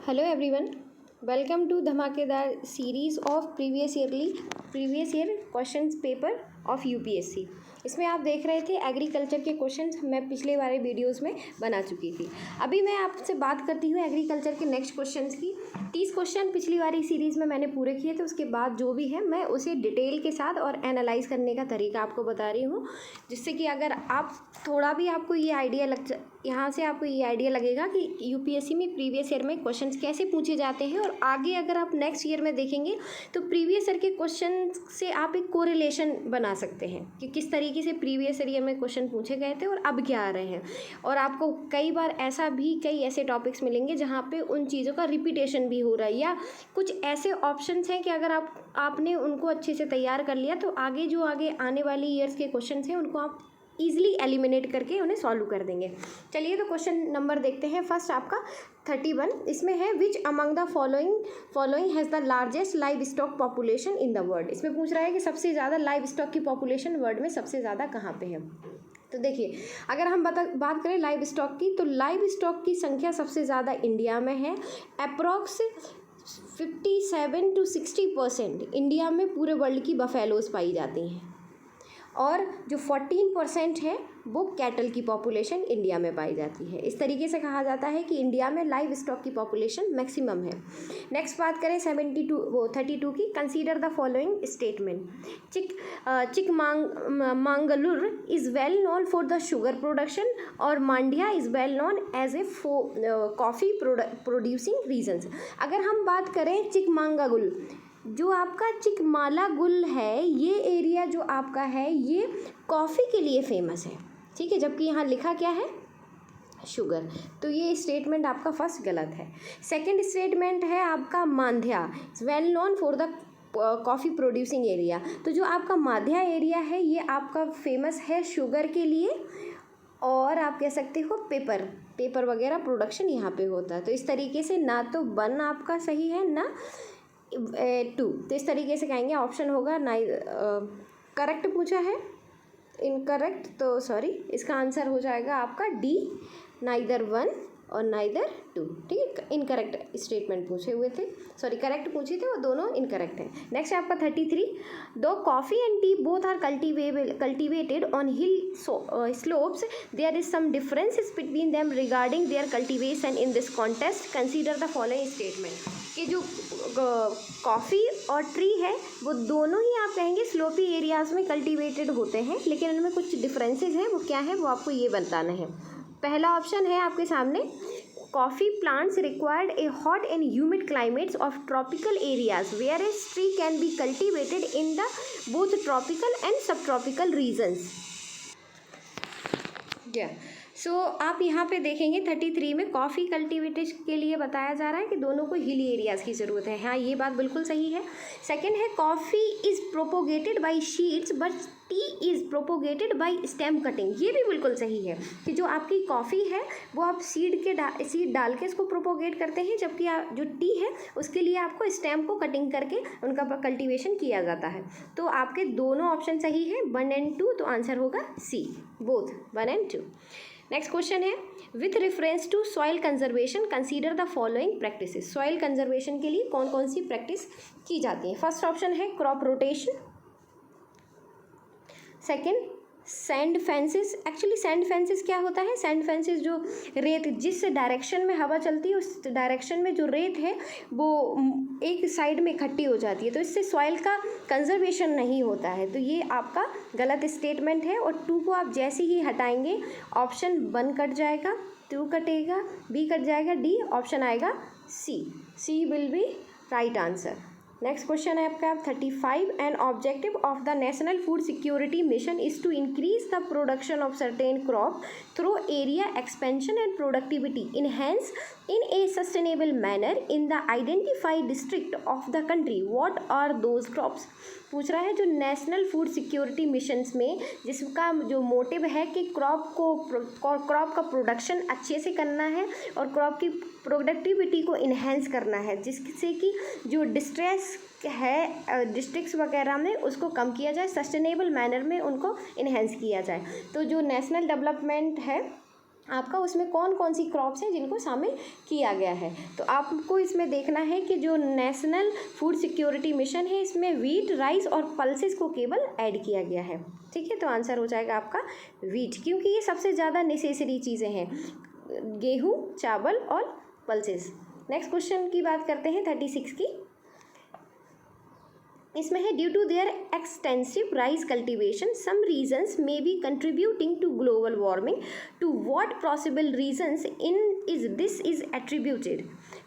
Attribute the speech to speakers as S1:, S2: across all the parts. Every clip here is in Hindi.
S1: हेलो एवरीवन, वेलकम टू धमाकेदार series of previous year questions paper of UPSC. इसमें आप देख रहे थे एग्रीकल्चर के क्वेश्चंस मैं पिछले वाले वीडियोस में बना चुकी थी। अभी मैं आपसे बात करती हूँ एग्रीकल्चर के नेक्स्ट क्वेश्चंस की। 30 क्वेश्चन पिछली वाली सीरीज़ में मैंने पूरे किए थे, उसके बाद जो भी है मैं उसे डिटेल के साथ और एनालाइज करने का तरीका आपको बता रही हूँ, जिससे कि अगर आप थोड़ा भी आपको ये आइडिया यहाँ से आपको ये आइडिया लगेगा कि यूपीएससी में प्रीवियस ईयर में क्वेश्चंस कैसे पूछे जाते हैं, और आगे अगर आप नेक्स्ट ईयर में देखेंगे तो प्रीवियस ईयर के क्वेश्चन से आप एक कोरिलेशन बना सकते हैं कि किस तरीके से प्रीवियस ईयर में क्वेश्चन पूछे गए थे और अब क्या आ रहे हैं। और आपको कई बार कई ऐसे टॉपिक्स मिलेंगे जहाँ पे उन चीज़ों का रिपीटेशन भी हो रहा है, या कुछ ऐसे ऑप्शंस हैं कि अगर आपने उनको अच्छे से तैयार कर लिया तो आगे आने वाली ईयर्स के क्वेश्चन हैं उनको आप ईजिली एलिमिनेट करके उन्हें सॉल्व कर देंगे। चलिए तो क्वेश्चन नंबर देखते हैं। फर्स्ट आपका 31, इसमें है which among the following has the largest live stock population in the world. इसमें पूछ रहा है कि सबसे ज़्यादा लाइव स्टॉक की पॉपुलेशन वर्ल्ड में सबसे ज़्यादा कहाँ पे है। तो देखिए, अगर हम बात करें लाइव स्टॉक की, तो लाइव स्टॉक की संख्या सबसे ज़्यादा इंडिया में है। अप्रॉक्स 57 to 60% इंडिया में पूरे वर्ल्ड की बफेलोज पाई जाती हैं, और जो 14% है वो कैटल की पॉपुलेशन इंडिया में पाई जाती है। इस तरीके से कहा जाता है कि इंडिया में लाइव स्टॉक की पॉपुलेशन मैक्सिमम है। नेक्स्ट बात करें 32 की, consider the following statement. Chikmagalur is well known for the sugar production और Mandya is well known as a coffee producing regions. अगर हम बात करें चिकमांगालुर, जो आपका चिकमालागुल है, ये एरिया जो आपका है ये कॉफ़ी के लिए फेमस है, ठीक है, जबकि यहाँ लिखा क्या है, शुगर। तो ये स्टेटमेंट आपका फर्स्ट गलत है। सेकंड स्टेटमेंट है आपका Mandya well known for the coffee producing area. तो जो आपका मांड्या एरिया है ये आपका फेमस है शुगर के लिए, और आप कह सकते हो पेपर वगैरह प्रोडक्शन यहाँ पे होता है। तो इस तरीके से ना तो 1 आपका सही है ना 2, तो इस तरीके से कहेंगे ऑप्शन होगा करेक्ट पूछा है, इनकरेक्ट, तो सॉरी, इसका आंसर हो जाएगा आपका डी, नाइदर 1 और नाइदर 2, ठीक है। इनकरेक्ट स्टेटमेंट पूछे हुए थे, सॉरी करेक्ट पूछे थे, वो दोनों इनकरेक्ट हैं। नेक्स्ट है आपका 33, दो coffee and tea both are cultivated on hill slopes, there is some differences between them regarding their cultivation in this contest, consider the following statement. कि जो कॉफ़ी और ट्री है वो दोनों ही आप कहेंगे स्लोपी एरियाज़ में कल्टिवेटेड होते हैं, लेकिन उनमें कुछ डिफरेंसेस हैं, वो क्या है वो आपको ये बताना है। पहला ऑप्शन है आपके सामने, coffee plants required a hot and humid climates of tropical areas where a tree can be cultivated in the both tropical and sub tropical regions. So आप यहाँ पे देखेंगे 33 में कॉफ़ी कल्टिवेटेशन के लिए बताया जा रहा है कि दोनों को हिली एरियाज़ की ज़रूरत है। हाँ, ये बात बिल्कुल सही है। सेकंड है coffee is propagated bye शीड्स but T is propagated by stem cutting. ये भी बिल्कुल सही है कि जो आपकी कॉफ़ी है वो आप सीड डाल के इसको प्रोपोगेट करते हैं, जबकि जो टी है उसके लिए आपको स्टेम को कटिंग करके उनका कल्टिवेशन किया जाता है। तो आपके दोनों ऑप्शन सही है, 1 and 2, तो आंसर होगा C, both 1 and 2। Next question है, with reference to soil conservation consider the following practices. Soil conservation के लिए कौन कौन सी प्रैक्टिस की जाती है। फर्स्ट ऑप्शन है crop rotation, second sand fences. Actually sand fences क्या होता है, सैंड फेंसेस जो रेत जिस डायरेक्शन में हवा चलती है उस डायरेक्शन में जो रेत है वो एक साइड में इकट्ठी हो जाती है, तो इससे सॉइल का कंजर्वेशन नहीं होता है। तो ये आपका गलत स्टेटमेंट है, और 2 को आप जैसे ही हटाएंगे ऑप्शन 1 कट जाएगा, 2 कटेगा, बी कट जाएगा, डी, ऑप्शन आएगा C will be right answer. Next question है आपका 35, an objective of the National Food Security Mission is to increase the production of certain crop through area expansion and productivity enhance in a sustainable manner in the identified district of the country, what are those crops. पूछ रहा है जो नेशनल फूड सिक्योरिटी मिशंस में जिसका जो मोटिव है कि क्रॉप का प्रोडक्शन अच्छे से करना है और क्रॉप की प्रोडक्टिविटी को इन्हेंस करना है, जिससे कि जो डिस्ट्रेस है डिस्ट्रिक्ट्स वगैरह में उसको कम किया जाए, सस्टेनेबल मैनर में उनको इन्हेंस किया जाए। तो जो नेशनल डेवलपमेंट है आपका उसमें कौन कौन सी क्रॉप्स हैं जिनको शामिल किया गया है। तो आपको इसमें देखना है कि जो नेशनल फूड सिक्योरिटी मिशन है इसमें वीट, राइस और पल्सेस को केवल ऐड किया गया है। ठीक है, तो आंसर हो जाएगा आपका वीट, क्योंकि ये सबसे ज़्यादा नेसेसरी चीज़ें हैं, गेहूँ, चावल और पल्सेस। नेक्स्ट क्वेश्चन की बात करते हैं 36 की। इसमें है due to their extensive rice cultivation some reasons may be contributing to global warming, to what possible reasons this is attributed.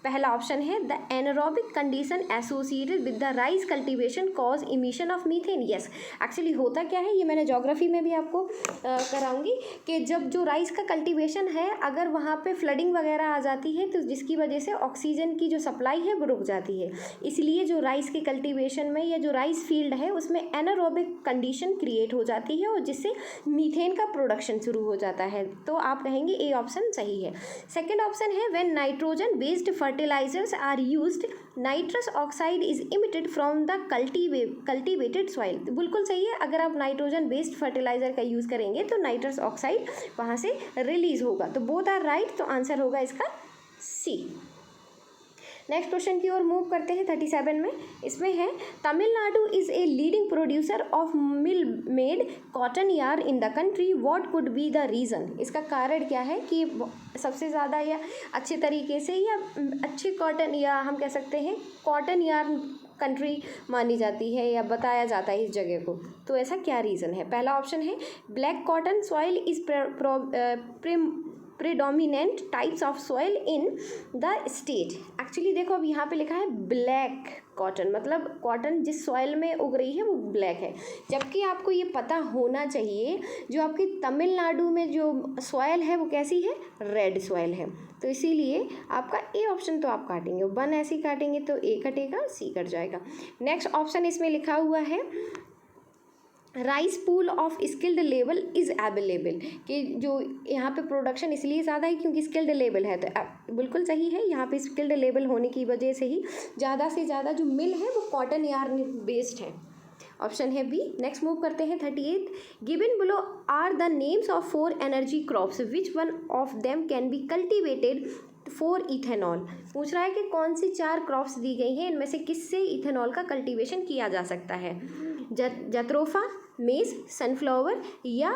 S1: पहला ऑप्शन है the anaerobic condition associated with the rice cultivation cause emission of methane. Yes, actually होता क्या है, ये मैंने ज्योग्राफी में भी आपको कराऊंगी कि जब जो राइस का कल्टीवेशन है अगर वहाँ पे फ्लडिंग वगैरह आ जाती है तो जिसकी वजह से ऑक्सीजन की जो सप्लाई है वो रुक जाती है, इसलिए जो राइस के कल्टीवेशन में जो राइस फील्ड है उसमें एनारोबिक कंडीशन क्रिएट हो जाती है और जिससे मीथेन का प्रोडक्शन शुरू हो जाता है। तो आप कहेंगे ए ऑप्शन सही है। सेकंड ऑप्शन है when nitrogen based fertilizers are used nitrous oxide is emitted from the cultivated soil. बिल्कुल सही है, अगर आप नाइट्रोजन बेस्ड फर्टिलाइजर का यूज़ करेंगे तो नाइट्रस ऑक्साइड वहाँ से रिलीज होगा। तो बोथ आर राइट, तो आंसर होगा इसका सी। नेक्स्ट क्वेश्चन की ओर मूव करते हैं 37 में। इसमें है Tamil Nadu is a leading producer of mill made cotton yarn in the country, what could be the reason. इसका कारण क्या है कि सबसे ज़्यादा या अच्छे तरीके से या अच्छे कॉटन या हम कह सकते हैं कॉटन यार्न कंट्री मानी जाती है या बताया जाता है इस जगह को, तो ऐसा क्या रीज़न है। पहला ऑप्शन है black cotton soil is predominant types of soil in the state. Actually देखो अब यहाँ पे लिखा है ब्लैक कॉटन, मतलब कॉटन जिस सॉइल में उग रही है वो ब्लैक है, जबकि आपको ये पता होना चाहिए जो आपकी तमिलनाडु में जो सॉइल है वो कैसी है, रेड सॉइल है। तो इसीलिए आपका ए ऑप्शन तो आप काटेंगे, 1 ऐसे ही काटेंगे तो ए कटेगा, सी कट जाएगा। नेक्स्ट ऑप्शन इसमें लिखा हुआ है rice pool of skilled level is available, कि जो यहाँ पे प्रोडक्शन इसलिए ज़्यादा है क्योंकि स्किल्ड लेवल है। तो बिल्कुल सही है, यहाँ पे स्किल्ड लेवल होने की वजह से ही ज़्यादा से ज़्यादा जो मिल है वो कॉटन यार्न बेस्ड है। ऑप्शन है बी। नेक्स्ट मूव करते हैं 38। Given below are the names of 4 energy crops which one of them can be cultivated for ethanol. पूछ रहा है कि कौन सी 4 क्रॉप्स दी गई हैं, इनमें से किससे इथेनॉल का कल्टीवेशन किया जा सकता है। जत्रोफा, मेज, सनफ्लावर या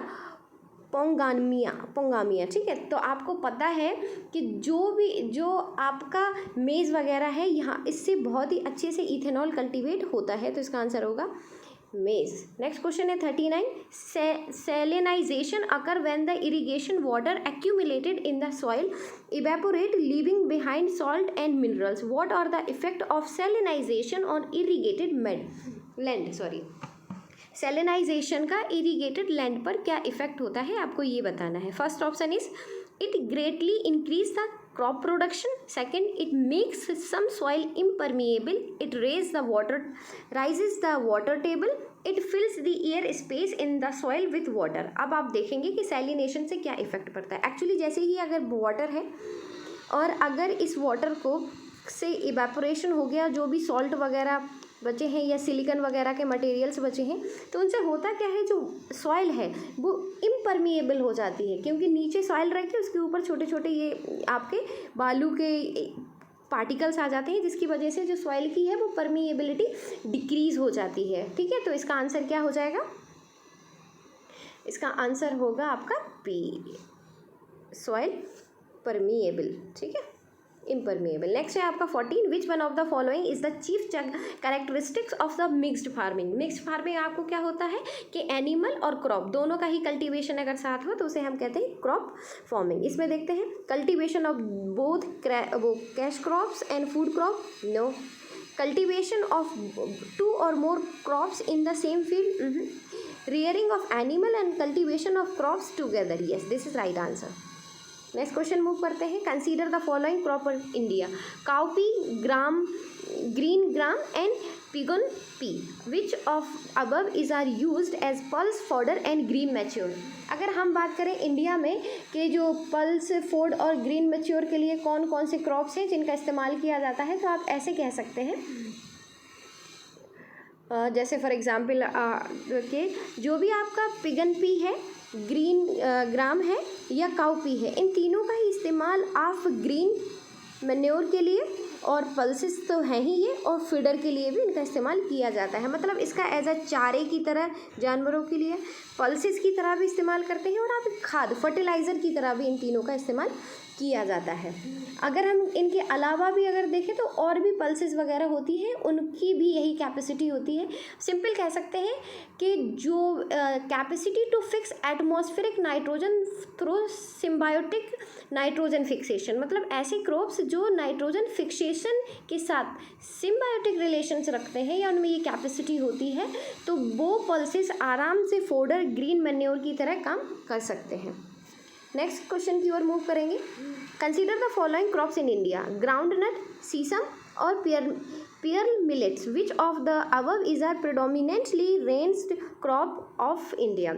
S1: पोंगामिया। ठीक है, तो आपको पता है कि जो आपका मेज़ वगैरह है यहाँ इससे बहुत ही अच्छे से इथेनॉल कल्टीवेट होता है, तो इसका आंसर होगा मेज। नेक्स्ट क्वेश्चन है 39। Salinisation occur when the irrigation water accumulated in the soil evaporate leaving behind salt and minerals, what are the effect of salinisation on irrigated land. Salinisation का इरिगेटेड लैंड पर क्या इफेक्ट होता है, आपको ये बताना है। First option is it greatly increase the crop production. Second, it makes some soil impermeable. It raises the water table. It fills the air space in the soil with water. अब आप देखेंगे कि सैलिनेशन से क्या इफेक्ट पड़ता है। एक्चुअली जैसे ही अगर वाटर है और अगर इस वाटर को से इवेपोरेशन हो गया, जो भी सॉल्ट वगैरह बचे हैं या सिलिकॉन वगैरह के मटेरियल्स बचे हैं, तो उनसे होता क्या है, जो सॉइल है वो इम्परमिएबल हो जाती है, क्योंकि नीचे सॉइल रह के उसके ऊपर छोटे छोटे ये आपके बालू के पार्टिकल्स आ जाते हैं, जिसकी वजह से जो सॉइल की है वो परमिएबिलिटी डिक्रीज हो जाती है। ठीक है, तो इसका आंसर क्या हो जाएगा, इसका आंसर होगा आपका बी, सॉइल परमिएबल। ठीक है, इम्परमिएबल। नेक्स्ट है आपका 14। विच one of the following is the chief characteristics of the mixed farming. Mixed farming आपको क्या होता है कि एनिमल और क्रॉप दोनों का ही कल्टीवेशन अगर साथ हो तो उसे हम कहते हैं क्रॉप फार्मिंग। इसमें देखते हैं cultivation of both cash crops and food crop, no. Cultivation of 2 or more crops in the same field, rearing of animal and cultivation of crops together, yes, this is right answer. Next question move करते हैं। Consider the following crop in India, cowpea, green gram and pigeon pea. Which of above is are used as pulse fodder and green mature. अगर हम बात करें इंडिया में कि जो पल्स फोड और ग्रीन मैच्योर के लिए कौन कौन से क्रॉप्स हैं जिनका इस्तेमाल किया जाता है, तो आप ऐसे कह सकते हैं जैसे फॉर एग्जाम्पल कि जो भी आपका पिगन पी है ग्रीन ग्राम है या काउपी है, इन तीनों का ही इस्तेमाल आप ग्रीन मैन्योर के लिए और पल्सेस तो हैं ही ये, और फीडर के लिए भी इनका इस्तेमाल किया जाता है। मतलब इसका एज अ चारे की तरह जानवरों के लिए, पल्सेस की तरह भी इस्तेमाल करते हैं, और आप खाद फर्टिलाइज़र की तरह भी इन तीनों का इस्तेमाल किया जाता है। अगर हम इनके अलावा भी अगर देखें तो और भी पल्सेस वगैरह होती हैं, उनकी भी यही कैपेसिटी होती है। सिंपल कह सकते हैं कि जो capacity to fix atmospheric nitrogen through symbiotic nitrogen fixation, मतलब ऐसे क्रॉप्स जो नाइट्रोजन फिक्सेशन के साथ सिम्बायोटिक रिलेशंस रखते हैं या उनमें ये कैपेसिटी होती है, तो वो पल्सेस आराम से फोडर ग्रीन मैन्योर की तरह काम कर सकते हैं। नेक्स्ट क्वेश्चन की ओर मूव करेंगे। Consider the following crops in India, groundnut, sesame और pearl millets. Which of the above is our predominantly raised crop of India?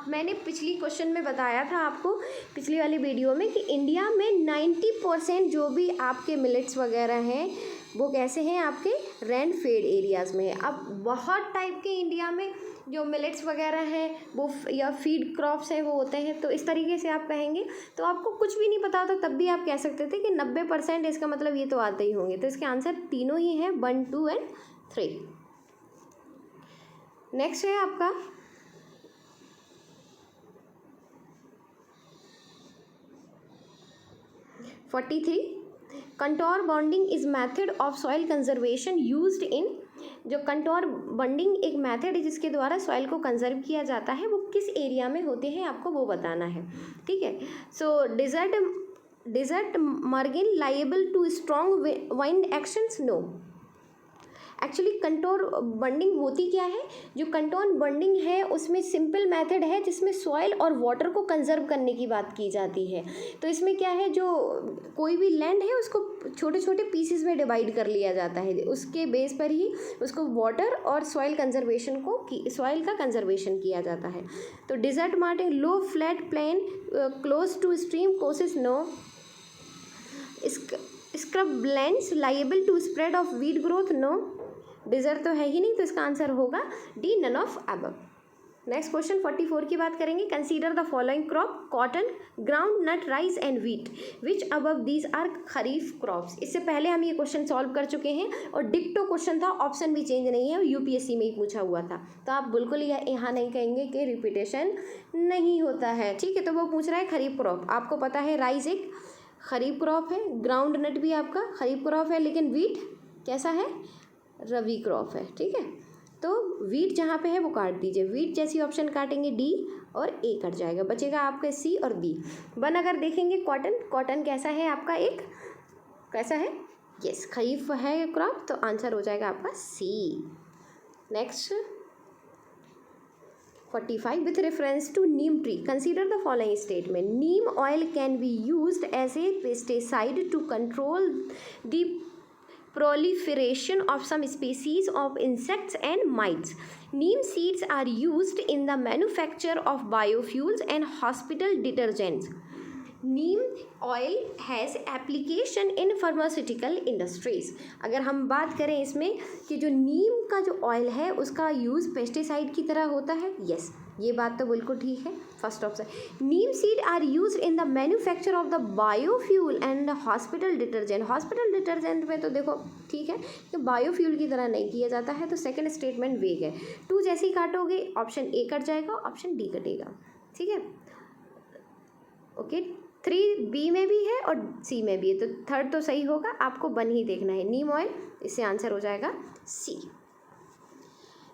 S1: मैंने पिछली क्वेश्चन में बताया था आपको, पिछली वाली वीडियो में, कि इंडिया में 90% जो भी आपके मिलेट्स वगैरह हैं वो कैसे हैं, आपके रेन फेड एरियाज़ में है। अब बहुत टाइप के इंडिया में जो मिलेट्स वगैरह हैं वो या फीड क्रॉप्स हैं वो होते हैं, तो इस तरीके से आप कहेंगे। तो आपको कुछ भी नहीं पता होता तब भी आप कह सकते थे कि 90%, इसका मतलब ये तो आते ही होंगे। तो इसके आंसर तीनों ही हैं, 1, 2 एंड 3। नेक्स्ट है आपका 43, contour bonding is method of soil conservation used in. जो कंटोर बॉन्डिंग एक मेथड है जिसके द्वारा सॉइल को कंजर्व किया जाता है, वो किस एरिया में होते हैं आपको वो बताना है, ठीक है। So desert margin liable to strong wind actions, no. Actually contour bonding होती क्या है, जो कंटोर बॉन्डिंग है उसमें सिंपल मेथड है जिसमें सॉइल और वाटर को कंजर्व करने की बात की जाती है। तो इसमें क्या है, जो कोई भी लैंड है उसको छोटे छोटे पीसेस में डिवाइड कर लिया जाता है, उसके बेस पर ही उसको वाटर और सॉइल कंजर्वेशन सॉइल का कंजर्वेशन किया जाता है। तो desert margin, low flat plain close to stream courses, no. Scrub lands liable to spread of weed growth, no. Desert तो है ही नहीं, तो इसका आंसर होगा D, none of above. Next question 44 की बात करेंगे। Consider the following crop, cotton, groundnut, rice and wheat. Which above these are kharif crops. इससे पहले हम ये क्वेश्चन सॉल्व कर चुके हैं और डिक्टो क्वेश्चन था, ऑप्शन भी चेंज नहीं है और यूपीएससी में ही पूछा हुआ था। तो आप बिल्कुल यहाँ नहीं कहेंगे कि रिपीटेशन नहीं होता है, ठीक है। तो वो पूछ रहा है खरीफ क्रॉप। आपको पता है राइस एक खरीफ क्रॉप है, ग्राउंड नट भी आपका खरीफ क्रॉप है, लेकिन व्हीट कैसा है, रबी क्रॉप है, ठीक है। तो व्हीट जहाँ पे है वो काट दीजिए, व्हीट जैसी ऑप्शन काटेंगे डी और ए कट जाएगा, बचेगा आपका सी और बी। 1 अगर देखेंगे कॉटन, कॉटन कैसा है आपका, एक कैसा है, यस खरीफ है क्रॉप, तो आंसर हो जाएगा आपका C. Next 45, with reference to neem tree, consider the following statement. Neem oil can be used as a pesticide to control the proliferation of some species of insects and mites. Neem seeds are used in the manufacture of biofuels and hospital detergents. Neem oil has application in pharmaceutical industries. अगर हम बात करें इसमें कि जो नीम का जो ऑयल है उसका यूज़ पेस्टिसाइड की तरह होता है, यस ये बात तो बिल्कुल ठीक है, first option. Neem seed are use in the manufacture of the biofuel and hospital detergent. Hospital detergent में तो देखो ठीक है कि बायोफ्यूल की तरह नहीं किया जाता है, तो सेकंड स्टेटमेंट वेग है। 2 जैसे ही काटोगे ऑप्शन ए कट जाएगा, ऑप्शन डी कटेगा, ठीक है। ओके 3 बी में भी है और सी में भी है, तो थर्ड तो सही होगा, आपको 1 ही देखना है, नीम ऑयल, इससे आंसर हो जाएगा C.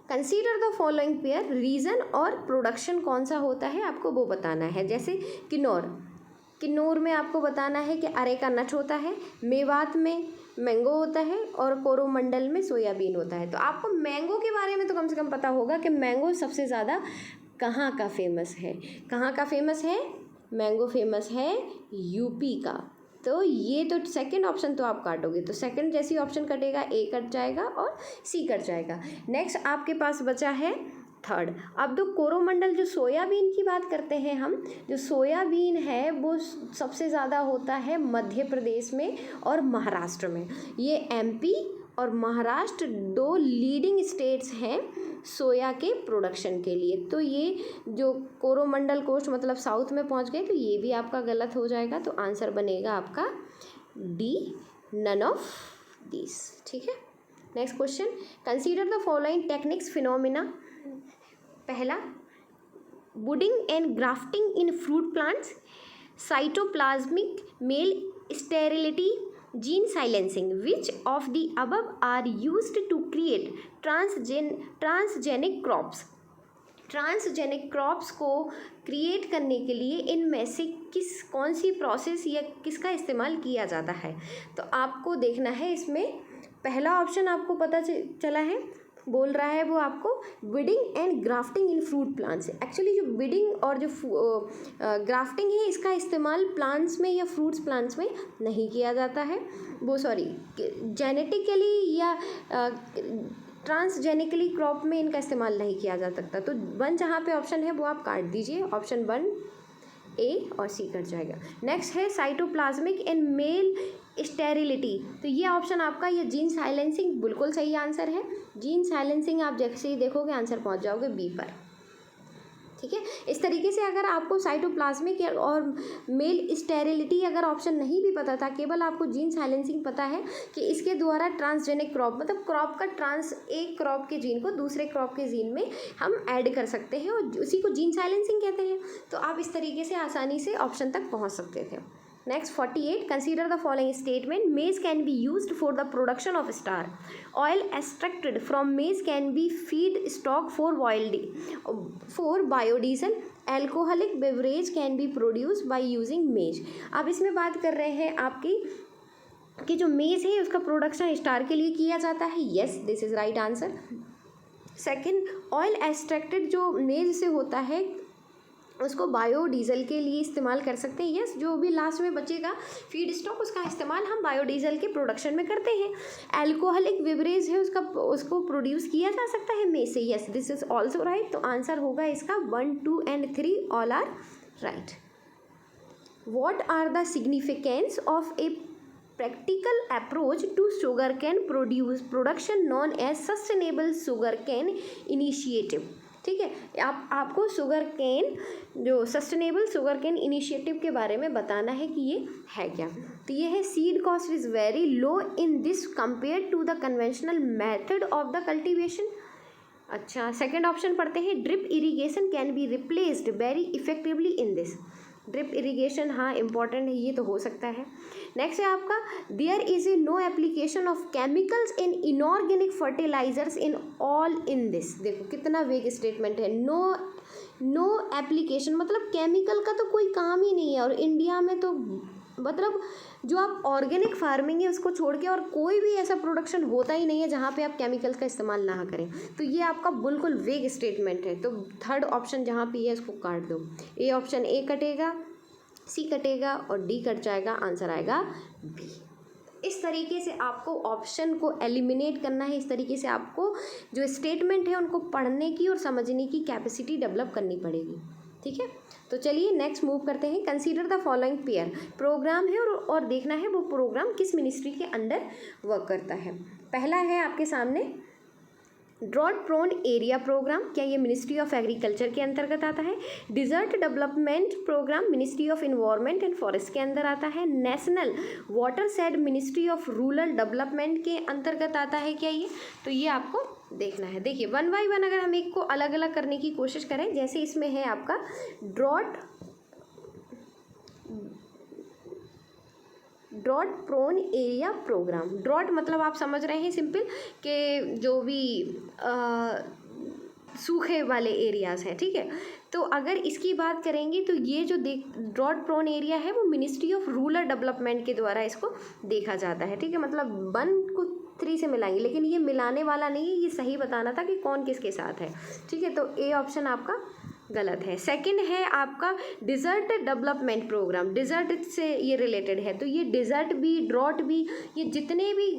S1: Consider the following pair, reason और प्रोडक्शन कौन सा होता है आपको वो बताना है। जैसे किन्नौर में आपको बताना है कि अरेका नट होता है, मेवात में मैंगो होता है और कोरोमंडल में सोयाबीन होता है। तो आपको मैंगो के बारे में तो कम से कम पता होगा कि मैंगो सबसे ज़्यादा कहाँ का फेमस है। कहाँ का फेमस है मैंगो? फेमस है यूपी का। तो ये तो सेकंड ऑप्शन तो आप काटोगे, तो सेकंड जैसी ऑप्शन कटेगा, ए कट जाएगा और सी कट जाएगा। नेक्स्ट आपके पास बचा है थर्ड। अब तो कोरोमंडल जो सोयाबीन की बात करते हैं हम, जो सोयाबीन है वो सबसे ज़्यादा होता है मध्य प्रदेश में और महाराष्ट्र में। ये एमपी और महाराष्ट्र 2 लीडिंग स्टेट्स हैं सोया के प्रोडक्शन के लिए। तो ये जो कोरोमंडल कोस्ट मतलब साउथ में पहुंच गए, तो ये भी आपका गलत हो जाएगा। तो आंसर बनेगा आपका डी, नन ऑफ दिस। ठीक है, next question, consider the following techniques phenomena. पहला, budding and grafting in fruit plants, cytoplasmic male sterility, gene silencing. Which of the above are used to create transgenic crops? Transgenic crops को क्रिएट करने के लिए इनमें से कौन सी प्रोसेस या किसका इस्तेमाल किया जाता है? तो आपको देखना है इसमें, पहला ऑप्शन आपको पता चला है, बोल रहा है वो आपको bidding and grafting in fruit plants. Actually जो बिडिंग और जो ग्राफ्टिंग है इसका इस्तेमाल प्लांट्स में या फ्रूट्स प्लांट्स में नहीं किया जाता है, वो सॉरी जेनेटिकली या ट्रांसजेनिकली क्रॉप में इनका इस्तेमाल नहीं किया जा सकता। तो 1 जहाँ पे ऑप्शन है वो आप काट दीजिए, ऑप्शन 1 ए और सी कट जाएगा। नेक्स्ट है साइटोप्लाज्मिक एंड मेल स्टेरिलिटी। तो ये ऑप्शन आपका, ये जीन साइलेंसिंग बिल्कुल सही आंसर है। जीन साइलेंसिंग आप जैसे ही देखोगे आंसर पहुंच जाओगे बी पर। ठीक है, इस तरीके से अगर आपको साइटोप्लाज्मिक और मेल स्टेरिलिटी अगर ऑप्शन नहीं भी पता था, केवल आपको जीन साइलेंसिंग पता है कि इसके द्वारा ट्रांसजेनिक क्रॉप मतलब क्रॉप का एक क्रॉप के जीन को दूसरे क्रॉप के जीन में हम ऐड कर सकते हैं और उसी को जीन साइलेंसिंग कहते हैं। तो आप इस तरीके से आसानी से ऑप्शन तक पहुँच सकते थे। Next 48, consider the following statement. Maize can be used for the production of star. Oil extracted from maize can be feedstock for biodiesel. Alcoholic beverage can be produced by using maize. अब इसमें बात कर रहे हैं आपकी कि जो मेज है उसका प्रोडक्शन स्टार के लिए किया जाता है। Yes, this is right answer. Second, oil extracted जो मेज से होता है उसको बायोडीजल के लिए इस्तेमाल कर सकते हैं। यस, जो भी लास्ट में बचेगा फीड स्टॉक उसका इस्तेमाल हम बायोडीजल के प्रोडक्शन में करते हैं। एल्कोहलिक बेवरेज है उसको प्रोड्यूस किया जा सकता है में से। Yes, this is also right. तो आंसर होगा इसका 1, 2 and 3 all are right. What are the significance of a practical approach to sugarcane production known as sustainable sugarcane initiative. ठीक है, आपको शुगर कैन जो सस्टेनेबल शुगर कैन इनिशिएटिव के बारे में बताना है कि ये है क्या। तो ये है seed cost is very low in this compare to the conventional method of the cultivation. अच्छा, सेकंड ऑप्शन पढ़ते हैं, drip irrigation can be replaced very effectively in this. Drip irrigation हाँ इंपॉर्टेंट है, ये तो हो सकता है। नेक्स्ट है आपका, there is a no application of chemicals in inorganic fertilizers in all in this. देखो कितना वेग स्टेटमेंट है, नो एप्लीकेशन मतलब केमिकल का तो कोई काम ही नहीं है। और इंडिया में तो मतलब जो आप ऑर्गेनिक फार्मिंग है उसको छोड़ के और कोई भी ऐसा प्रोडक्शन होता ही नहीं है जहाँ पे आप केमिकल्स का इस्तेमाल ना करें। तो ये आपका बिल्कुल वेग स्टेटमेंट है। तो थर्ड ऑप्शन जहाँ पे है इसको काट दो। ए ऑप्शन ए कटेगा, सी कटेगा और डी कट जाएगा, आंसर आएगा बी। इस तरीके से आपको ऑप्शन को एलिमिनेट करना है। इस तरीके से आपको जो स्टेटमेंट है उनको पढ़ने की और समझने की कैपेसिटी डेवलप करनी पड़ेगी। ठीक है, तो चलिए नेक्स्ट मूव करते हैं। Consider the following pair. Program है और देखना है वो प्रोग्राम किस मिनिस्ट्री के अंडर वर्क करता है। पहला है आपके सामने ड्रॉट प्रोन एरिया प्रोग्राम, क्या ये मिनिस्ट्री ऑफ एग्रीकल्चर के अंतर्गत आता है। Desert development program ministry of environment and forest के अंदर आता है। National watershed ministry of rural development के अंतर्गत आता है क्या ये। तो ये आपको देखना है। देखिए 1 by 1 अगर हम एक को अलग अलग करने की कोशिश करें, जैसे इसमें है आपका drought prone area program. Drought मतलब आप समझ रहे हैं सिंपल कि जो भी सूखे वाले एरियाज़ हैं। ठीक है, तो अगर इसकी बात करेंगे तो ये जो ड्रॉट प्रोन एरिया है वो मिनिस्ट्री ऑफ रूरल डेवलपमेंट के द्वारा इसको देखा जाता है। ठीक है, मतलब 1 को 3 से मिलाएंगे, लेकिन ये मिलाने वाला नहीं है, ये सही बताना था कि कौन किसके साथ है। ठीक है, तो ए ऑप्शन आपका गलत है। सेकंड है आपका डिज़र्ट डेवलपमेंट प्रोग्राम, डिज़र्ट से ये रिलेटेड है। तो ये डिज़र्ट भी ड्रॉट भी ये जितने भी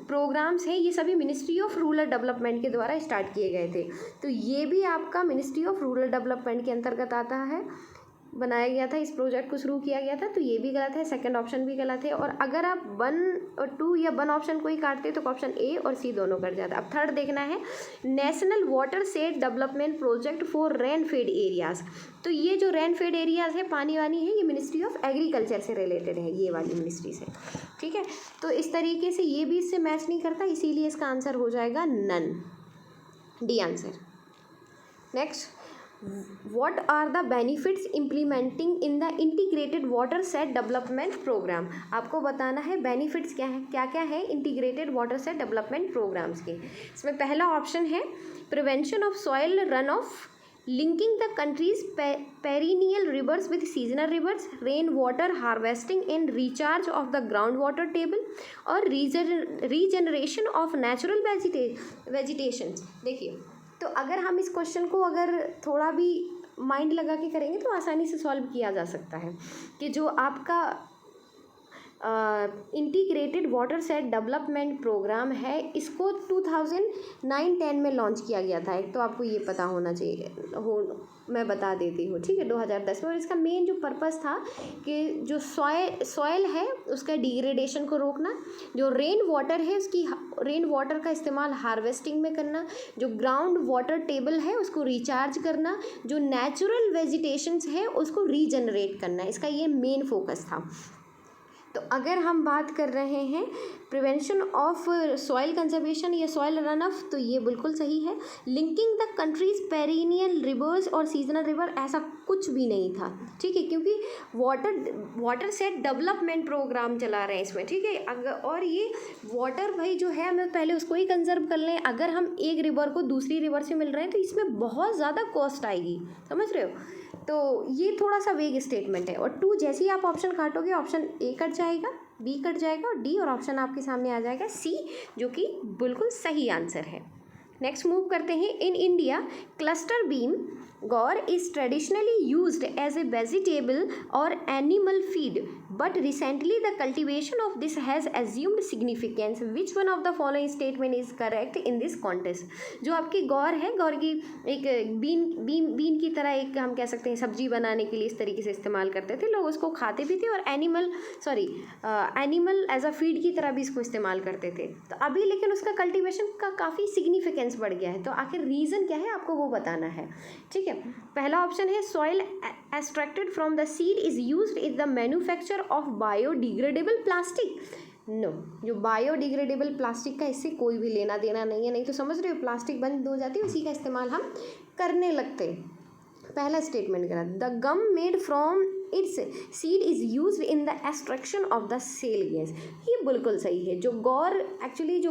S1: प्रोग्राम्स हैं ये सभी मिनिस्ट्री ऑफ रूरल डेवलपमेंट के द्वारा स्टार्ट किए गए थे। तो ये भी आपका मिनिस्ट्री ऑफ रूरल डेवलपमेंट के अंतर्गत आता है। बनाया गया था, इस प्रोजेक्ट को शुरू किया गया था, तो ये भी गलत है, सेकंड ऑप्शन भी गलत है। और अगर आप 1 और 2 या 1 ऑप्शन को ही काटते तो ऑप्शन ए और सी दोनों कट जाता। अब थर्ड देखना है, national water shade development project for rain fade areas. तो ये जो रेन फेड एरियाज है, पानी वानी है, ये मिनिस्ट्री ऑफ एग्रीकल्चर से रिलेटेड है, ये वाली मिनिस्ट्री से, ठीक है। तो इस तरीके से ये भी इससे मैच नहीं करता, इसीलिए इसका आंसर हो जाएगा none, D answer. Next, what are the benefits implementing in the integrated watershed development program? आपको बताना है बेनिफिट्स क्या है, क्या क्या है इंटीग्रेटेड वाटरशेड डेवलपमेंट प्रोग्राम्स के। इसमें पहला ऑप्शन है prevention of soil run of, linking the country's perennial rivers with seasonal rivers, rain water harvesting and recharge of the groundwater table, और regeneration of natural vegetation। देखिए, तो अगर हम इस क्वेश्चन को अगर थोड़ा भी माइंड लगा के करेंगे तो आसानी से सॉल्व किया जा सकता है कि जो आपका इंटीग्रेटेड वाटरशेड डेवलपमेंट प्रोग्राम है, इसको 2009-10 में लॉन्च किया गया था। एक तो आपको ये पता होना चाहिए, मैं बता देती हूँ, ठीक है, 2010 में। और इसका मेन जो पर्पस था कि जो सॉयल है उसका डिग्रेडेशन को रोकना, जो रेन वाटर है उसकी रेन वाटर का इस्तेमाल हार्वेस्टिंग में करना, जो ग्राउंड वाटर टेबल है उसको रिचार्ज करना, जो नेचुरल वेजिटेशंस है उसको रीजनरेट करना, इसका ये मेन फोकस था। तो अगर हम बात कर रहे हैं प्रिवेंशन ऑफ सॉइल कंजर्वेशन या सॉइल रन ऑफ, तो ये बिल्कुल सही है। Linking the countries perennial rivers और सीजनल रिवर, ऐसा कुछ भी नहीं था, ठीक है, क्योंकि वाटरशेड डेवलपमेंट प्रोग्राम चला रहे हैं इसमें, ठीक है। अगर और ये वाटर भाई जो है हमें पहले उसको ही कंजर्व कर लें। अगर हम एक रिवर को दूसरी रिवर से मिल रहे हैं तो इसमें बहुत ज़्यादा कॉस्ट आएगी, समझ रहे हो। तो ये थोड़ा सा वेग स्टेटमेंट है। और 2 जैसे ही आप ऑप्शन काटोगे, ऑप्शन ए कट जाएगा, बी कट जाएगा और डी, और ऑप्शन आपके सामने आ जाएगा सी, जो कि बिल्कुल सही आंसर है। नेक्स्ट मूव करते हैं। In India cluster bean guar is traditionally used as a vegetable और animal feed, but recently the cultivation of this has assumed significance. Which one of the following statement is correct in this context. जो आपकी गौर है, गौर की एक बीन की तरह एक हम कह सकते हैं सब्जी बनाने के लिए इस तरीके से इस्तेमाल करते थे लोग, उसको खाते भी थे, और एनिमल एज अ फीड की तरह भी इसको इस्तेमाल करते थे। तो अभी लेकिन उसका कल्टिवेशन का काफ़ी सिग्निफिकेंस बढ़ गया है। तो आखिर रीज़न क्या है आपको वो बताना है, ठीक है। पहला ऑप्शन है soil extracted from the seed is used in the manufacture of biodegradable plastic. No, जो बायोडिग्रेडेबल प्लास्टिक का इससे कोई भी लेना देना नहीं है, नहीं तो समझ रहे हो प्लास्टिक बंद हो जाती है, उसी का इस्तेमाल हम करने लगते। पहला स्टेटमेंट करा, the gum made from its seed is used in the extraction of the shale gas. ये बिल्कुल सही है। जो गौर एक्चुअली जो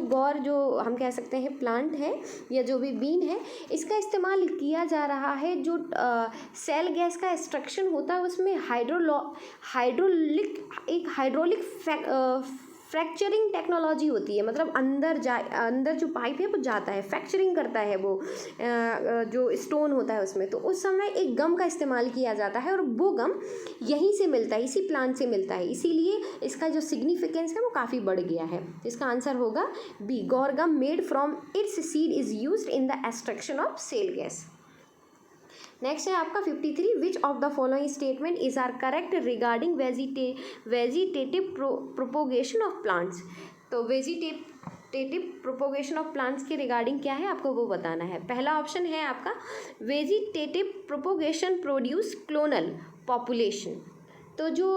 S1: हम कह सकते हैं प्लांट है या जो भी बीन है, इसका इस्तेमाल किया जा रहा है। जो सेल गैस का एक्सट्रैक्शन होता है उसमें हाइड्रोलिक फ्रैक्चरिंग टेक्नोलॉजी होती है, मतलब अंदर जो पाइप है वो जाता है, फ्रैक्चरिंग करता है वो जो स्टोन होता है उसमें, तो उस समय एक गम का इस्तेमाल किया जाता है और वो गम यहीं से मिलता है, इसी प्लांट से मिलता है, इसीलिए इसका जो सिग्निफिकेंस है वो काफ़ी बढ़ गया है। इसका आंसर होगा B, guar gum made from its seed is used in the extraction of shale gas. Next है आपका 53, which of the following statement is are correct regarding vegetative propagation of plants. तो वेजिटेटिव प्रोपोगेशन ऑफ प्लांट्स के रिगार्डिंग क्या है आपको वो बताना है। पहला ऑप्शन है आपका vegetative propagation produce clonal population. तो जो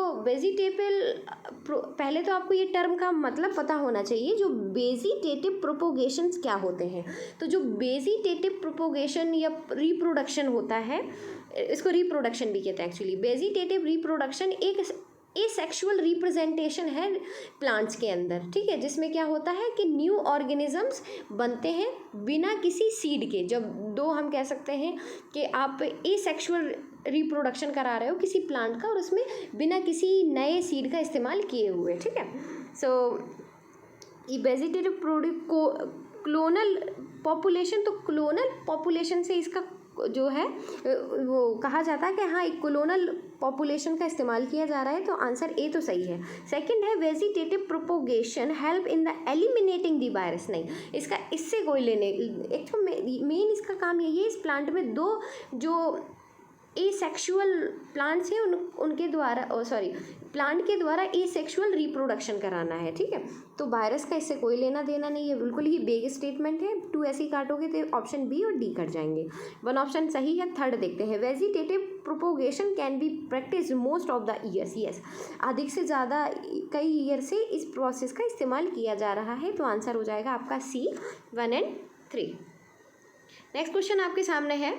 S1: पहले तो आपको ये टर्म का मतलब पता होना चाहिए, जो वेजिटेटिव प्रोपोगेशंस क्या होते हैं। तो जो वेजिटेटिव प्रोपोगेशन या रिप्रोडक्शन होता है, इसको रिप्रोडक्शन भी कहते हैं एक्चुअली। वेजिटेटिव रिप्रोडक्शन एक एसेक्सुअल रिप्रेजेंटेशन है प्लांट्स के अंदर, ठीक है, जिसमें क्या होता है कि न्यू ऑर्गेनिजम्स बनते हैं बिना किसी सीड के। जब दो हम कह सकते हैं कि आप एसेक्सुअल रिप्रोडक्शन करा रहे हो किसी प्लांट का और उसमें बिना किसी नए सीड का इस्तेमाल किए हुए, ठीक है। सो ये वेजिटेटिव क्लोनल पॉपुलेशन, तो क्लोनल पॉपुलेशन से इसका जो है वो कहा जाता है कि हाँ एक क्लोनल पॉपुलेशन का इस्तेमाल किया जा रहा है। तो आंसर ए तो सही है। सेकंड है vegetative propagation help in the eliminating the virus. नहीं, इसका इससे कोई लेने, एक तो मेन इसका काम यही है, इस प्लांट में दो जो एसेक्सुअल प्लांट्स हैं उनके द्वारा प्लांट के द्वारा एसेक्सुअल रिप्रोडक्शन कराना है, ठीक है। तो वायरस का इससे कोई लेना देना नहीं है, बिल्कुल ही बेग स्टेटमेंट है। 2 ऐसे ही काटोगे तो ऑप्शन बी और डी कट जाएंगे। 1 ऑप्शन सही है। थर्ड देखते हैं, vegetative propagation can be practice most of the years. Yes, अधिक से ज़्यादा कई ईयर से इस प्रोसेस का इस्तेमाल किया जा रहा है। तो आंसर हो जाएगा आपका सी 1 और 3। नेक्स्ट क्वेश्चन आपके सामने है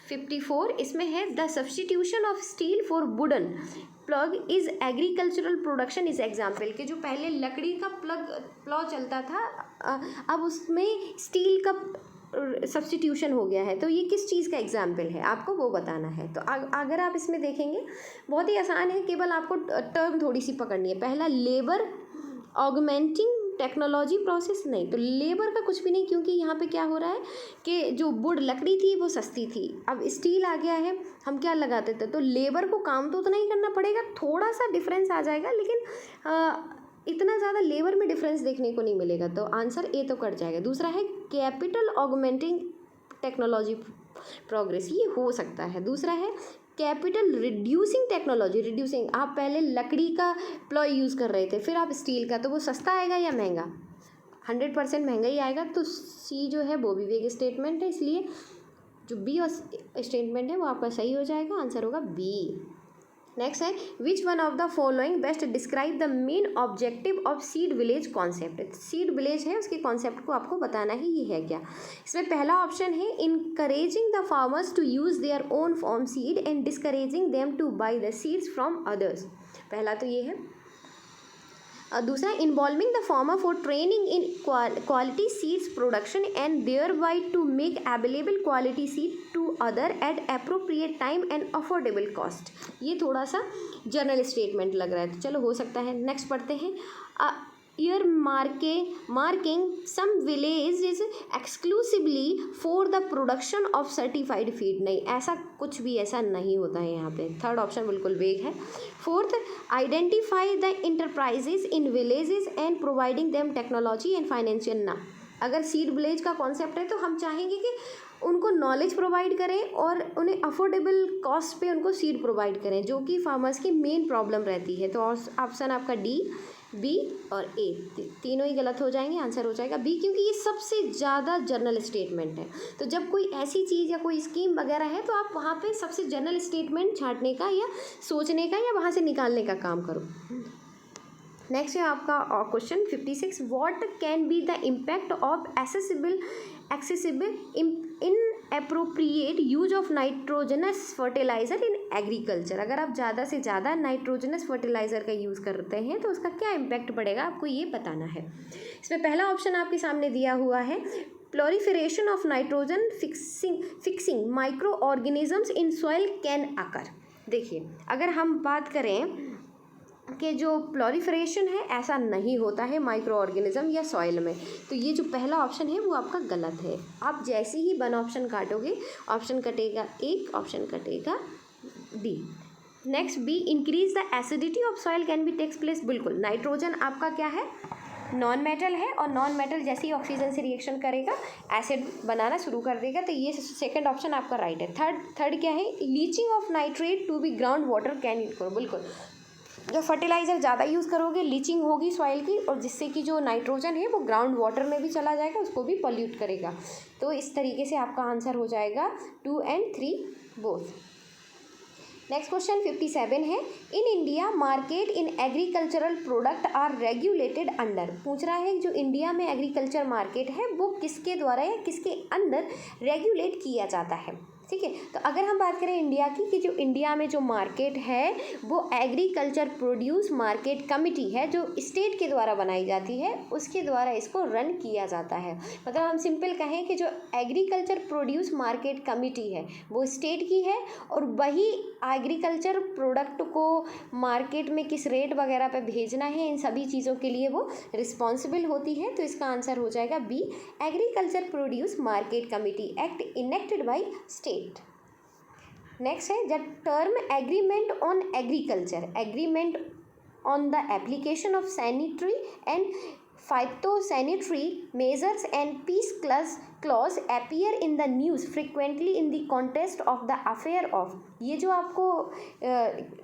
S1: 54। इसमें है the substitution of steel for wooden plug is agricultural production is example. के जो पहले लकड़ी का प्लॉ चलता था, अब उसमें स्टील का सब्सटीट्यूशन हो गया है। तो ये किस चीज़ का एग्जाम्पल है, आपको वो बताना है। तो अगर आप इसमें देखेंगे बहुत ही आसान है, केवल आपको टर्म थोड़ी सी पकड़नी है। पहला लेबर ऑगमेंटिंग टेक्नोलॉजी प्रोसेस, नहीं तो लेबर का कुछ भी नहीं, क्योंकि यहाँ पे क्या हो रहा है कि जो वुड लकड़ी थी वो सस्ती थी, अब स्टील आ गया है, हम क्या लगाते थे, तो लेबर को काम तो उतना ही करना पड़ेगा, थोड़ा सा डिफरेंस आ जाएगा, लेकिन इतना ज़्यादा लेबर में डिफरेंस देखने को नहीं मिलेगा। तो आंसर ए तो कट जाएगा। दूसरा है कैपिटल ऑगमेंटिंग टेक्नोलॉजी प्रोग्रेस, ये हो सकता है। दूसरा है कैपिटल रिड्यूसिंग टेक्नोलॉजी, रिड्यूसिंग, आप पहले लकड़ी का प्लॉय यूज़ कर रहे थे, फिर आप स्टील का, तो वो सस्ता आएगा या महंगा? 100% महंगा ही आएगा। तो सी जो है वो भी वेग स्टेटमेंट है, इसलिए जो बी और स्टेटमेंट है वो आपका सही हो जाएगा। आंसर होगा बी। नेक्स्ट है विच one of the following best describe the main objective of seed village concept. Seed village है, उसके कॉन्सेप्ट को आपको बताना है, ये है क्या। इसमें पहला ऑप्शन है encouraging the farmers to use their own farm seed and discouraging them to buy the seeds from others. पहला तो ये है। दूसरा involving the farmer for training in quality seeds production and thereby to make available quality seed to other at appropriate time and affordable cost. ये थोड़ा सा जनरल स्टेटमेंट लग रहा है, तो चलो हो सकता है। नेक्स्ट पढ़ते हैं earmarking some village is exclusively for the production of certified feed. नहीं, ऐसा कुछ भी ऐसा नहीं होता है यहाँ पे। थर्ड ऑप्शन बिल्कुल वेग है। Fourth identify the enterprises in villages and providing them technology and financial. ना, अगर सीड विलेज का कॉन्सेप्ट है तो हम चाहेंगे कि उनको नॉलेज प्रोवाइड करें और उन्हें अफोर्डेबल कॉस्ट पे उनको सीड प्रोवाइड करें, जो कि फार्मर्स की मेन प्रॉब्लम रहती है। तो ऑप्शन आपका डी, बी और ए तीनों ही गलत हो जाएंगे। आंसर हो जाएगा बी, क्योंकि ये सबसे ज़्यादा जनरल स्टेटमेंट है। तो जब कोई ऐसी चीज़ या कोई स्कीम वगैरह है तो आप वहाँ पे सबसे जनरल स्टेटमेंट छांटने का या सोचने का या वहाँ से निकालने का काम करो। नेक्स्ट है आपका question 56। What can be the impact of accessible in appropriate use of nitrogenous fertiliser in agriculture. अगर आप ज़्यादा से ज़्यादा नाइट्रोजनस फर्टिलाइज़र का यूज़ करते हैं तो उसका क्या इम्पैक्ट पड़ेगा, आपको ये बताना है। इसमें पहला ऑप्शन आपके सामने दिया हुआ है proliferation of nitrogen fixing micro organisms in soil can occur. देखिए, अगर हम बात करें कि जो प्लोरीफरेशन है ऐसा नहीं होता है माइक्रो ऑर्गेनिज्म या सॉइल में, तो ये जो पहला ऑप्शन है वो आपका गलत है। आप जैसे ही 1 ऑप्शन काटोगे, ऑप्शन कटेगा एक, ऑप्शन कटेगा D. Next B increase the acidity of soil can be takes place. बिल्कुल, नाइट्रोजन आपका क्या है, नॉन मेटल है, और नॉन मेटल जैसे ही ऑक्सीजन से रिएक्शन करेगा एसिड बनाना शुरू कर देगा, तो ये सेकंड ऑप्शन आपका राइट है। थर्ड क्या है, leaching of nitrate to be ground water can it करो। बिल्कुल, जो फर्टिलाइज़र ज़्यादा यूज़ करोगे लीचिंग होगी सॉइल की, और जिससे कि जो नाइट्रोजन है वो ग्राउंड वाटर में भी चला जाएगा, उसको भी पॉल्यूट करेगा। तो इस तरीके से आपका आंसर हो जाएगा 2 और 3 बोथ। नेक्स्ट क्वेश्चन 57 है in India market in agricultural product are regulated under. पूछ रहा है जो इंडिया में एग्रीकल्चर मार्केट है वो किसके द्वारा या किसके अंदर रेगुलेट किया जाता है। ठीक है, तो अगर हम बात करें इंडिया की, कि जो इंडिया में जो मार्केट है वो एग्रीकल्चर प्रोड्यूस मार्केट कमिटी है, जो स्टेट के द्वारा बनाई जाती है, उसके द्वारा इसको रन किया जाता है। मतलब हम सिंपल कहें कि जो एग्रीकल्चर प्रोड्यूस मार्केट कमिटी है वो स्टेट की है, और वही एग्रीकल्चर प्रोडक्ट को मार्केट में किस रेट वगैरह पे भेजना है, इन सभी चीज़ों के लिए वो रिस्पॉन्सिबल होती है। तो इसका आंसर हो जाएगा B, agriculture produce market committee act enacted by state. Next है the term agreement on agriculture, agreement on the application of sanitary and phytosanitary measures and peace clause appear in the news frequently in the context of the affair of। ये जो आपको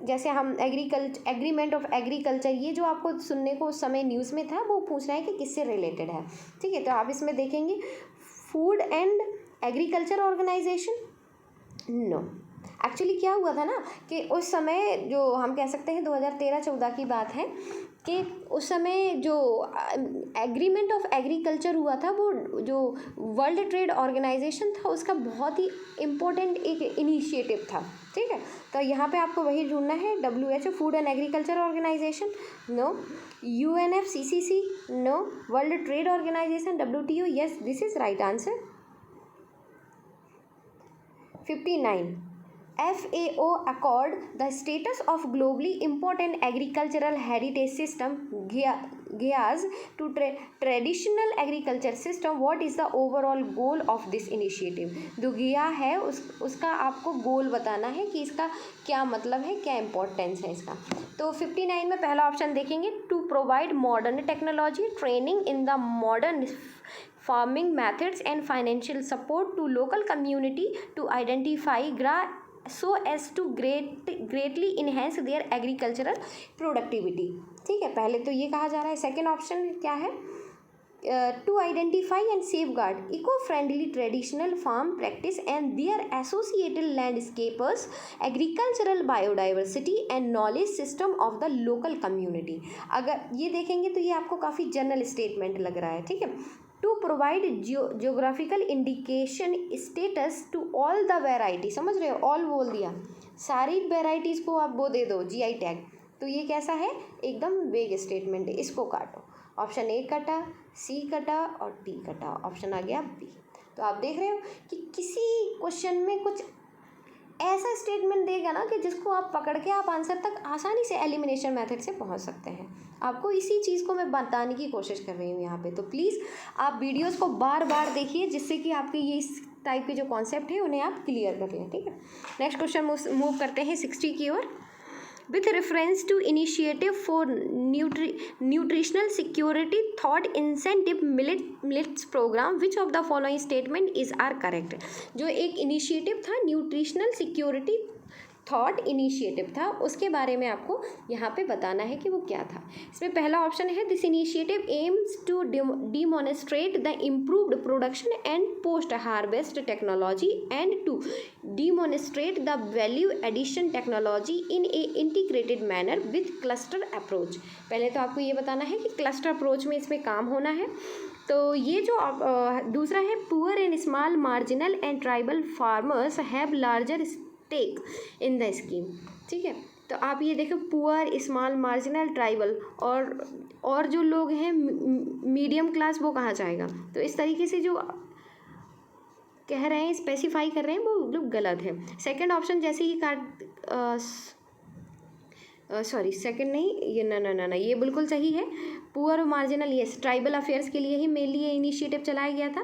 S1: जैसे हम एग्रीमेंट ऑफ एग्रीकल्चर, ये जो आपको सुनने को उस समय न्यूज़ में था, वो पूछ रहा है कि किससे रिलेटेड है। ठीक है, तो आप इसमें देखेंगे food and agriculture organization, no. Actually क्या हुआ था ना कि उस समय जो हम कह सकते हैं 2013-14 की बात है कि उस समय जो एग्रीमेंट ऑफ एग्रीकल्चर हुआ था, वो जो वर्ल्ड ट्रेड ऑर्गेनाइजेशन था उसका बहुत ही इम्पोर्टेंट एक इनिशिएटिव था। ठीक है, तो यहाँ पे आपको वही ढूंढना है, WHO food and agriculture organization, no. UNFCCC, no. World trade organization WTO, yes, this is right answer. 59, FAO accord the status of globally important agricultural heritage system GIAS to traditional agriculture system. What is the overall goal of this initiative? जो GIA है उसका आपको गोल बताना है कि इसका क्या मतलब है, क्या इम्पोर्टेंस है इसका। तो 59 में पहला ऑप्शन देखेंगे, to provide modern technology training in the modern farming methods and financial support to local community to identify so as to greatly enhance their agricultural productivity। ठीक है, पहले तो ये कहा जा रहा है। सेकेंड ऑप्शन क्या है, to identify and safeguard eco-friendly traditional farm practice and their associated landscapes, agricultural biodiversity and knowledge system of the local community। अगर ये देखेंगे तो ये आपको काफ़ी जनरल स्टेटमेंट लग रहा है। ठीक है, to provide geographical indication status to all the variety, समझ रहे हो, ऑल बोल दिया, सारी वेराइटीज़ को आप वो दे दो GI टैग, तो ये कैसा है, एकदम वेग स्टेटमेंट है, इसको काटो। ऑप्शन ए कटा, सी कटा और डी कटा, ऑप्शन आ गया बी। तो आप देख रहे हो कि किसी क्वेश्चन में कुछ ऐसा स्टेटमेंट देगा ना कि जिसको आप पकड़ के आप आंसर तक आसानी से एलिमिनेशन मेथड से पहुंच सकते हैं। आपको इसी चीज़ को मैं बताने की कोशिश कर रही हूँ यहाँ पे। तो प्लीज़ आप वीडियोस को बार बार देखिए जिससे कि आपके ये इस टाइप के जो कॉन्सेप्ट है उन्हें आप क्लियर कर लें। ठीक है, नेक्स्ट क्वेश्चन मूव करते हैं 60 की ओर। With reference to initiative for nutritional security thought incentive millets program, which of the following statement are correct? जो एक इनिशिएटिव था न्यूट्रिशनल सिक्योरिटी थॉट इनिशिएटिव था, उसके बारे में आपको यहाँ पे बताना है कि वो क्या था। इसमें पहला ऑप्शन है, this initiative aims to demonstrate the improved production and post harvest technology and to demonstrate the value addition technology in a integrated manner with cluster approach. पहले तो आपको ये बताना है कि क्लस्टर अप्रोच में इसमें काम होना है। तो ये जो दूसरा है, poor and small marginal and tribal farmers have larger take in the scheme. ठीक है, तो आप ये देखो, पुअर, स्मॉल, मार्जिनल, ट्राइबल और जो लोग हैं मीडियम क्लास, वो कहाँ जाएगा। तो इस तरीके से जो कह रहे हैं, स्पेसिफाई कर रहे हैं, वो लोग गलत है। सेकंड ऑप्शन जैसे ही सॉरी सेकंड नहीं, ये ना ये बिल्कुल सही है। पुअर और मार्जिनल, यस, ट्राइबल अफेयर्स के लिए ही मेनली ये इनिशिएटिव चलाया गया था।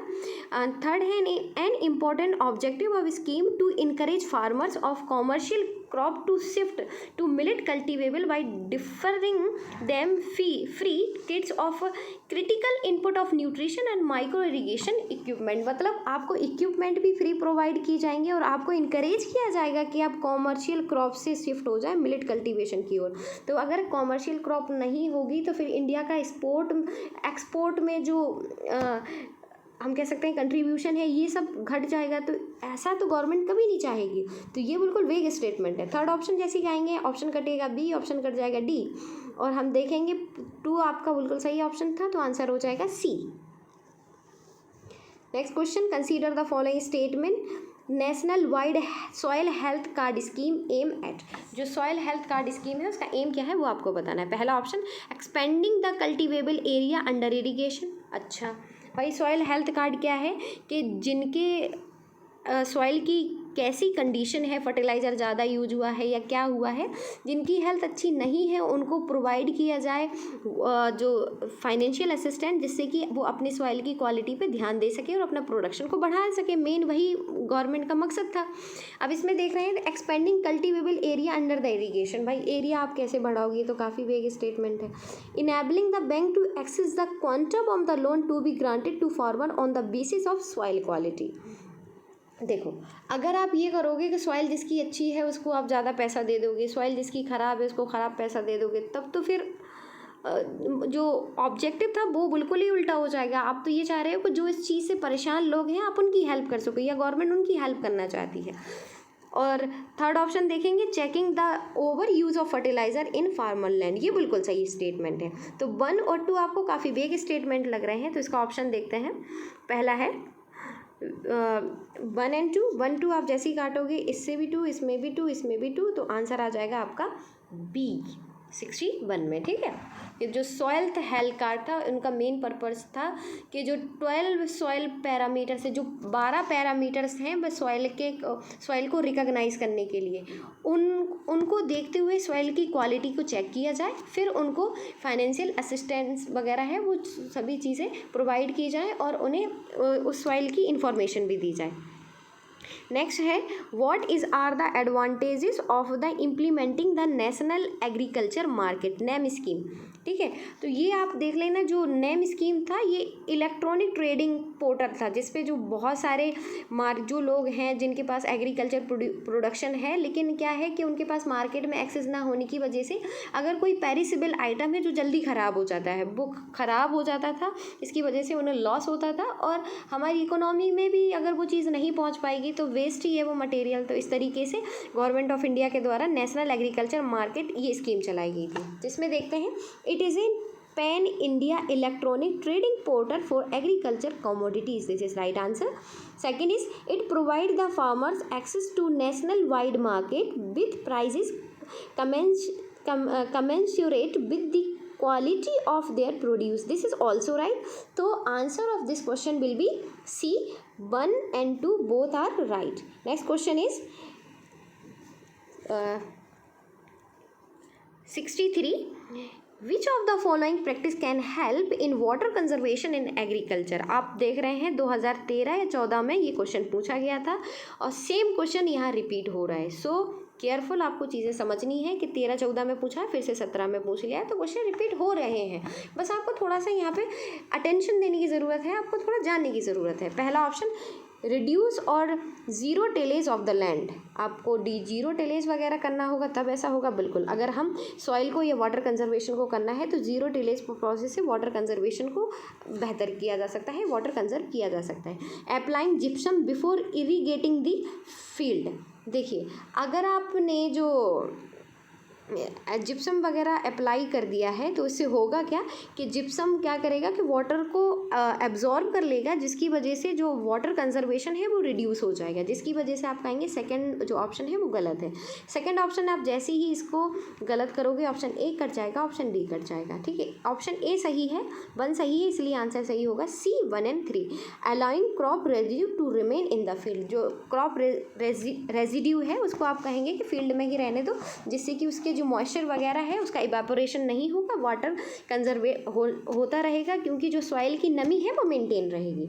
S1: थर्ड है, an important objective of scheme to encourage farmers of commercial crop to shift to millet cultivable by differing them free kits of critical input of nutrition and micro irrigation equipment. मतलब आपको इक्विपमेंट भी फ्री प्रोवाइड की जाएंगे और आपको इनकरेज किया जाएगा कि आप कॉमर्शियल क्रॉप से शिफ्ट हो जाए मिलेट कल्टीवेशन की ओर। तो अगर कॉमर्शियल क्रॉप नहीं होगी तो फिर इंडिया का एक्सपोर्ट में जो हम कह सकते हैं कंट्रीब्यूशन है, ये सब घट जाएगा। तो ऐसा तो गवर्नमेंट कभी नहीं चाहेगी। तो ये बिल्कुल वेग स्टेटमेंट है। थर्ड ऑप्शन जैसे कि आएंगे, ऑप्शन कटेगा बी, ऑप्शन कट जाएगा डी, और हम देखेंगे 2 आपका बिल्कुल सही ऑप्शन था, तो आंसर हो जाएगा C. Next question, consider the following statement. National wide soil health card scheme aim at. जो सॉयल हेल्थ कार्ड स्कीम है उसका एम क्या है वो आपको बताना है। पहला option, expanding the cultivable area under irrigation. अच्छा भाई, सॉयल हेल्थ कार्ड क्या है कि जिनके सॉइल की कैसी कंडीशन है, फर्टिलाइज़र ज़्यादा यूज हुआ है या क्या हुआ है, जिनकी हेल्थ अच्छी नहीं है उनको प्रोवाइड किया जाए जो फाइनेंशियल असिस्टेंट, जिससे कि वो अपनी सॉइल की क्वालिटी पे ध्यान दे सके और अपना प्रोडक्शन को बढ़ा सके। मेन वही गवर्नमेंट का मकसद था। अब इसमें देख रहे हैं expanding cultivable area under the irrigation. भाई एरिया आप कैसे बढ़ाओगे, तो काफ़ी वेग स्टेटमेंट है। Enabling the bank to access the quantum of the loan to be granted to farmer on the basis of soil quality. देखो, अगर आप ये करोगे कि सॉइल जिसकी अच्छी है उसको आप ज़्यादा पैसा दे दोगे, सॉइल जिसकी ख़राब है उसको ख़राब पैसा दे दोगे, तब तो फिर जो ऑब्जेक्टिव था वो बिल्कुल ही उल्टा हो जाएगा। आप तो ये चाह रहे हो कि जो इस चीज़ से परेशान लोग हैं आप उनकी हेल्प कर सको, या गवर्नमेंट उनकी हेल्प करना चाहती है। और थर्ड ऑप्शन देखेंगे, checking the over use of fertiliser in farmer land. ये बिल्कुल सही स्टेटमेंट है। तो 1 और 2 आपको काफ़ी वेग स्टेटमेंट लग रहे हैं, तो इसका ऑप्शन देखते हैं। पहला है 1 and 2। 1 2 आप जैसे ही काटोगे, इससे भी 2, इसमें भी 2, इसमें भी 2, तो आंसर आ जाएगा आपका बी 61 में। ठीक है, ये जो सॉइल हेल्थ कार्ड था उनका मेन पर्पस था कि जो 12 सॉइल पैरामीटर्स है, जो 12 पैरामीटर्स हैं वह सॉइल को रिकॉग्नाइज करने के लिए उनको देखते हुए सॉइल की क्वालिटी को चेक किया जाए, फिर उनको फाइनेंशियल असिस्टेंस वगैरह है वो सभी चीज़ें प्रोवाइड की जाए और उन्हें उस सॉइल की इंफॉर्मेशन भी दी जाए। नेक्स्ट है, what is are the advantages of the implementing the national agriculture market name scheme. ठीक है, तो ये आप देख लेना, जो नेम स्कीम था ये इलेक्ट्रॉनिक ट्रेडिंग पोर्टल था, जिसपे जो बहुत सारे जो लोग हैं जिनके पास एग्रीकल्चर प्रोडक्शन है, लेकिन क्या है कि उनके पास मार्केट में एक्सेस ना होने की वजह से अगर कोई पेरिसेबल आइटम है जो जल्दी ख़राब हो जाता है, वो ख़राब हो जाता था, इसकी वजह से उन्हें लॉस होता था और हमारी इकोनॉमी में भी अगर वो चीज़ नहीं पहुंच पाएगी तो वेस्ट ही है वो मटेरियल। तो इस तरीके से गवर्नमेंट ऑफ इंडिया के द्वारा नेशनल एग्रीकल्चर मार्केट ये स्कीम चलाई गई थी, जिसमें देखते हैं it is a pan India electronic trading portal for agriculture commodities. This is right answer. Second is it provide the farmers access to national wide market with prices commensurate with the quality of their produce. This is also right. So answer of this question will be C. 1 and 2 both are right. Next question is 63. Which of the following practice can help in water conservation in agriculture? आप देख रहे हैं 2013 या 14 में ये क्वेश्चन पूछा गया था और सेम क्वेश्चन यहाँ रिपीट हो रहा है। सो केयरफुल आपको चीज़ें समझनी है कि 13-14 में पूछा है, फिर से 17 में पूछ लिया है, तो क्वेश्चन रिपीट हो रहे हैं। बस आपको थोड़ा सा यहाँ पे अटेंशन देने की ज़रूरत है, आपको थोड़ा जानने की ज़रूरत है। पहला ऑप्शन, रिड्यूस और ज़ीरो टेलेज ऑफ द लैंड। आपको ज़ीरो टेलेज वगैरह करना होगा तब ऐसा होगा। बिल्कुल, अगर हम सॉइल को या वाटर कंजर्वेशन को करना है तो ज़ीरो टेलेज प्रोसेस से वाटर कंजर्वेशन को बेहतर किया जा सकता है, वाटर कंजर्व किया जा सकता है। Applying gypsum before irrigating the field. देखिए, अगर आपने जो जिप्सम वगैरह अप्लाई कर दिया है तो इससे होगा क्या कि जिप्सम क्या करेगा कि वाटर को एब्जॉर्ब कर लेगा, जिसकी वजह से जो वाटर कंजर्वेशन है वो रिड्यूस हो जाएगा, जिसकी वजह से आप कहेंगे सेकंड जो ऑप्शन है वो गलत है। सेकंड ऑप्शन आप जैसे ही इसको गलत करोगे ऑप्शन ए कट जाएगा, ऑप्शन डी कट जाएगा। ठीक है, ऑप्शन ए सही है, 1 सही है, इसलिए आंसर सही होगा C 1 and 3। Allowing crop residue to remain in the field. जो क्रॉप रेजिड्यू है उसको आप कहेंगे कि फील्ड में ही रहने दो, जिससे कि उसके जो मॉइस्चर वगैरह है उसका इवेपोरेशन नहीं होगा, वाटर कंजर्वे होता रहेगा, क्योंकि जो सॉइल की नमी है वो मेंटेन रहेगी।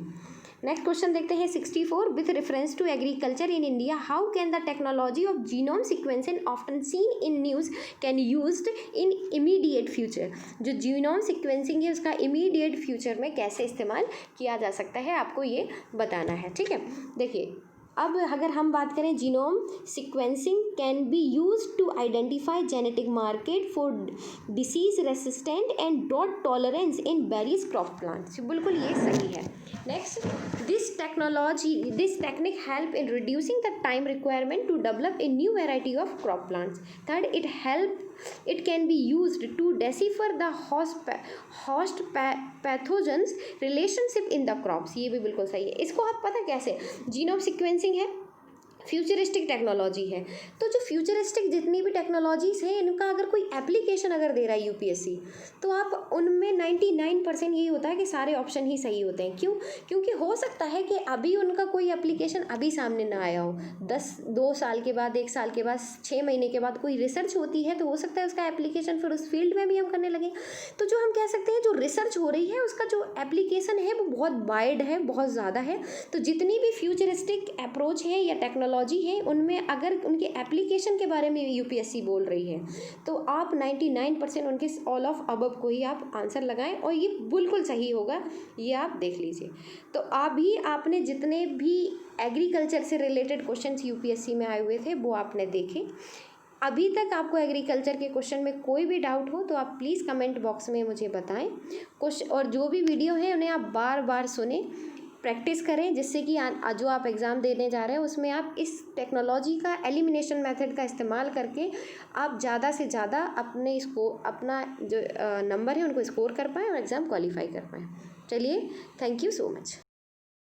S1: नेक्स्ट क्वेश्चन देखते हैं 64। With reference to agriculture in India, how can the technology of genome sequencing often seen in news can used in immediate future. जो जीनोम सिक्वेंसिंग है उसका इमीडिएट फ्यूचर में कैसे इस्तेमाल किया जा सकता है, आपको ये बताना है। ठीक है, देखिए, अब अगर हम बात करें, genome sequencing can be use to identify genetic market for disease resistant and drought tolerance in various crop plants. बिल्कुल ये सही है। Next, this technique help in reducing the time requirement to develop a new variety of crop plants. Third, it can be used to decipher the host pathogens relationship in the crops। ये भी बिल्कुल सही है। इसको आप पता कैसे, जीनोम सिक्वेंसिंग है, फ्यूचरिस्टिक टेक्नोलॉजी है। तो जो फ्यूचरिस्टिक जितनी भी टेक्नोलॉजीज़ हैं इनका अगर कोई एप्लीकेशन अगर दे रहा है यूपीएससी, तो आप उनमें 99% यही होता है कि सारे ऑप्शन ही सही होते हैं। क्यों? क्योंकि हो सकता है कि अभी उनका कोई एप्लीकेशन अभी सामने ना आया हो, 2 साल के बाद, 1 साल के बाद, 6 महीने के बाद कोई रिसर्च होती है, तो हो सकता है उसका एप्लीकेशन फिर उस फील्ड में भी हम करने लगे। तो जो हम कह सकते हैं जो रिसर्च हो रही है उसका जो एप्लीकेशन है वो बहुत वाइड है, बहुत ज़्यादा है। तो जितनी भी फ्यूचरिस्टिक अप्रोच है या टेक्नोलॉजी है उनमें अगर उनके एप्लीकेशन के बारे में यूपीएससी बोल रही है तो आप 99% उनके ऑल ऑफ अबव को ही आप आंसर लगाएं और ये बिल्कुल सही होगा, ये आप देख लीजिए। तो अभी आपने जितने भी एग्रीकल्चर से रिलेटेड क्वेश्चंस यूपीएससी में आए हुए थे वो आपने देखे। अभी तक आपको एग्रीकल्चर के क्वेश्चन में कोई भी डाउट हो तो आप प्लीज़ कमेंट बॉक्स में मुझे बताएं। और जो भी वीडियो है उन्हें आप बार बार सुने, प्रैक्टिस करें, जिससे कि जो आप एग्ज़ाम देने जा रहे हैं उसमें आप इस टेक्नोलॉजी का एलिमिनेशन मेथड का इस्तेमाल करके आप ज़्यादा से ज़्यादा अपना जो नंबर है उनको स्कोर कर पाएँ और एग्ज़ाम क्वालिफाई कर पाएँ। चलिए, थैंक यू सो मच।